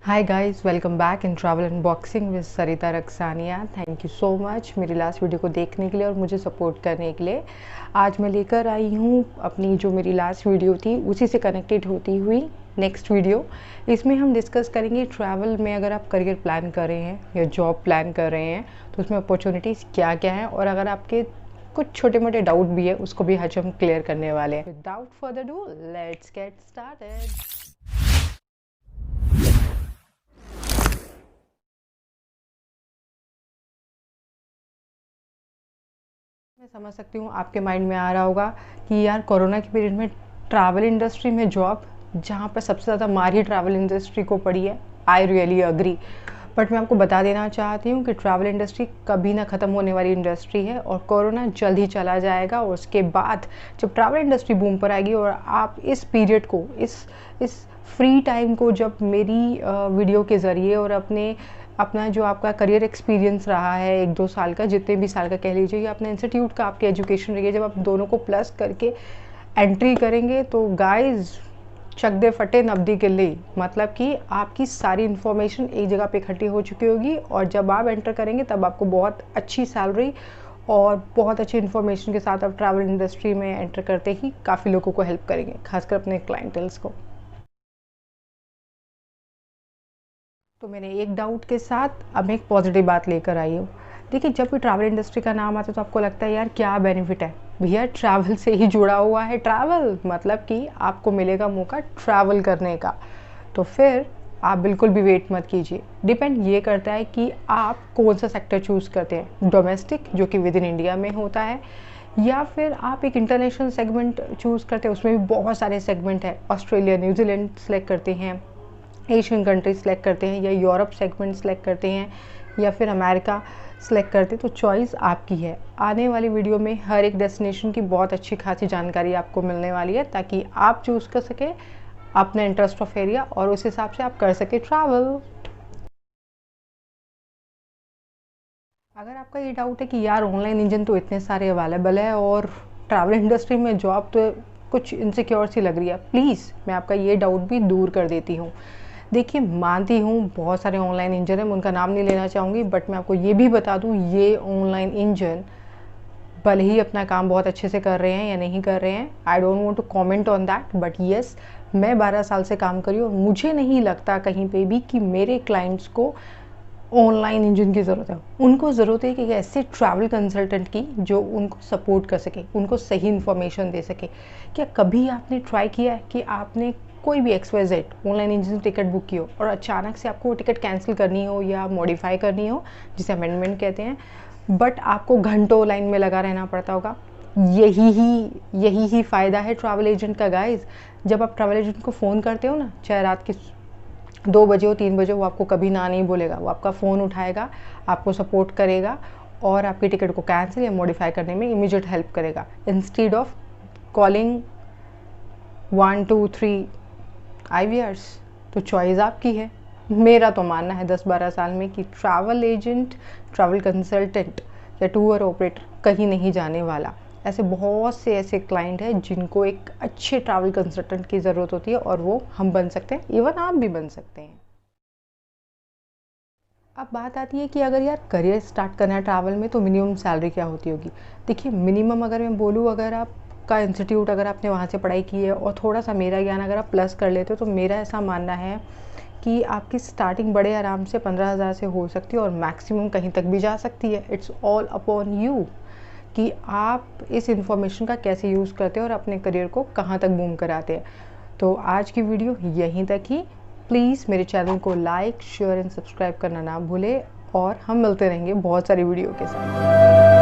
Hi guys, welcome back in travel unboxing with Sarita Raksania. Thank you so much मेरी last video को देखने के लिए और मुझे सपोर्ट करने के लिए। आज मैं लेकर आई हूँ अपनी जो मेरी लास्ट वीडियो थी उसी से कनेक्टेड होती हुई नेक्स्ट वीडियो। इसमें हम डिस्कस करेंगे ट्रैवल में अगर आप करियर प्लान कर रहे हैं या जॉब प्लान कर रहे हैं तो उसमें अपॉर्चुनिटीज़ क्या क्या हैं, और अगर आपके कुछ छोटे मोटे डाउट भी है उसको भी आज हम क्लियर करने वाले हैं। Without further do let's get started. मैं समझ सकती हूँ आपके माइंड में आ रहा होगा कि यार कोरोना के पीरियड में ट्रैवल इंडस्ट्री में जॉब, जहाँ पर सबसे ज़्यादा मार ही ट्रैवल इंडस्ट्री को पड़ी है। आई रियली अग्री, बट मैं आपको बता देना चाहती हूँ कि ट्रैवल इंडस्ट्री कभी ना ख़त्म होने वाली इंडस्ट्री है और कोरोना जल्द ही चला जाएगा। और उसके बाद जब ट्रैवल इंडस्ट्री बूम पर आएगी और आप इस पीरियड को, इस फ्री टाइम को जब मेरी वीडियो के ज़रिए और अपना जो आपका करियर एक्सपीरियंस रहा है 1-2 साल का, जितने भी साल का कह लीजिए, या अपने इंस्टीट्यूट का आपकी एजुकेशन रही है, जब आप दोनों को प्लस करके एंट्री करेंगे तो गाइस चक दे फटे नब्दी के लिए, मतलब कि आपकी सारी इन्फॉर्मेशन एक जगह पे इकट्ठी हो चुकी होगी और जब आप एंटर करेंगे तब आपको बहुत अच्छी सैलरी और बहुत अच्छी इन्फॉर्मेशन के साथ आप ट्रैवल इंडस्ट्री में एंटर करते ही काफ़ी लोगों को हेल्प करेंगे, खासकर अपने क्लाइंटल्स को। तो मैंने एक डाउट के साथ अब एक पॉजिटिव बात लेकर आई हूँ। देखिए, जब भी ट्रैवल इंडस्ट्री का नाम आता है तो आपको लगता है यार क्या बेनिफिट है। भैया ट्रैवल से ही जुड़ा हुआ है ट्रैवल, मतलब कि आपको मिलेगा मौका ट्रैवल करने का। तो फिर आप बिल्कुल भी वेट मत कीजिए। डिपेंड ये करता है कि आप कौन सा सेक्टर चूज़ करते हैं, डोमेस्टिक जो कि विद इन इंडिया में होता है, या फिर आप एक इंटरनेशनल सेगमेंट चूज़ करते हैं। उसमें भी बहुत सारे सेगमेंट हैं। ऑस्ट्रेलिया, न्यूजीलैंड सेलेक्ट करते हैं, एशियन कंट्री सेलेक्ट करते हैं, या यूरोप सेगमेंट सेलेक्ट करते हैं, या फिर अमेरिका सेलेक्ट करते हैं। तो चॉइस आपकी है। आने वाली वीडियो में हर एक डेस्टिनेशन की बहुत अच्छी खासी जानकारी आपको मिलने वाली है ताकि आप चूज़ कर सकें अपना इंटरेस्ट ऑफ एरिया और उस हिसाब से आप कर सकें ट्रैवल। अगर आपका ये डाउट है कि यार ऑनलाइन इंजन तो इतने सारे अवेलेबल है और ट्रैवल इंडस्ट्री में जॉब तो कुछ इनसिक्योर सी लग रही है, प्लीज़ मैं आपका ये डाउट भी दूर कर देती हूँ। देखिए, मानती हूँ बहुत सारे ऑनलाइन इंजन है, मैं उनका नाम नहीं लेना चाहूँगी, बट मैं आपको ये भी बता दूँ ये ऑनलाइन इंजन भले ही अपना काम बहुत अच्छे से कर रहे हैं या नहीं कर रहे हैं, I don't want to comment on that, but yes, मैं 12 साल से काम करी हूँ और मुझे नहीं लगता कहीं पे भी कि मेरे क्लाइंट्स को ऑनलाइन इंजन की ज़रूरत है। उनको ज़रूरत है कि ऐसे ट्रैवल कंसल्टेंट की जो उनको सपोर्ट कर सके, उनको सही इन्फॉर्मेशन दे सके। क्या कभी आपने ट्राई किया है कि आपने कोई भी XYZ online engine ticket book की हो और अचानक से आपको वो टिकट कैंसिल करनी हो या मॉडिफाई करनी हो, जिसे अमेंडमेंट कहते हैं, बट आपको घंटों लाइन में लगा रहना पड़ता होगा? यही फ़ायदा है ट्रैवल एजेंट का गाइज। जब आप ट्रैवल एजेंट को फ़ोन करते हो ना, चाहे रात के 2 बजे हो, 3 बजे हो, वो आपको कभी ना नहीं बोलेगा। वो आपका फ़ोन उठाएगा, आपको सपोर्ट करेगा और आपकी टिकट को कैंसिल या मॉडिफाई करने में इमीडिएट हेल्प करेगा, इंस्टीड ऑफ कॉलिंग 1 2 3 IVRs। तो चॉइस आपकी है। मेरा तो मानना है 10-12 साल में कि ट्रैवल एजेंट, ट्रैवल कंसल्टेंट या टूर ऑपरेटर कहीं नहीं जाने वाला। ऐसे बहुत से ऐसे क्लाइंट हैं जिनको एक अच्छे ट्रैवल कंसल्टेंट की ज़रूरत होती है और वो हम बन सकते हैं, इवन आप भी बन सकते हैं। अब बात आती है कि अगर यार करियर स्टार्ट करना है ट्रैवल में तो मिनिमम सैलरी क्या होती होगी। देखिए, मिनिमम अगर मैं बोलूँ, अगर आपका इंस्टीट्यूट, अगर आपने वहाँ से पढ़ाई की है और थोड़ा सा मेरा ज्ञान अगर आप प्लस कर लेते हो, तो मेरा ऐसा मानना है कि आपकी स्टार्टिंग बड़े आराम से 15,000 से हो सकती है और मैक्सिमम कहीं तक भी जा सकती है। इट्स ऑल अपॉन यू कि आप इस इंफॉर्मेशन का कैसे यूज़ करते हैं और अपने करियर को कहाँ तक बूम कराते हैं। तो आज की वीडियो यहीं तक ही। प्लीज़ मेरे चैनल को लाइक, शेयर एंड सब्सक्राइब करना ना भूलें और हम मिलते रहेंगे बहुत सारी वीडियो के साथ।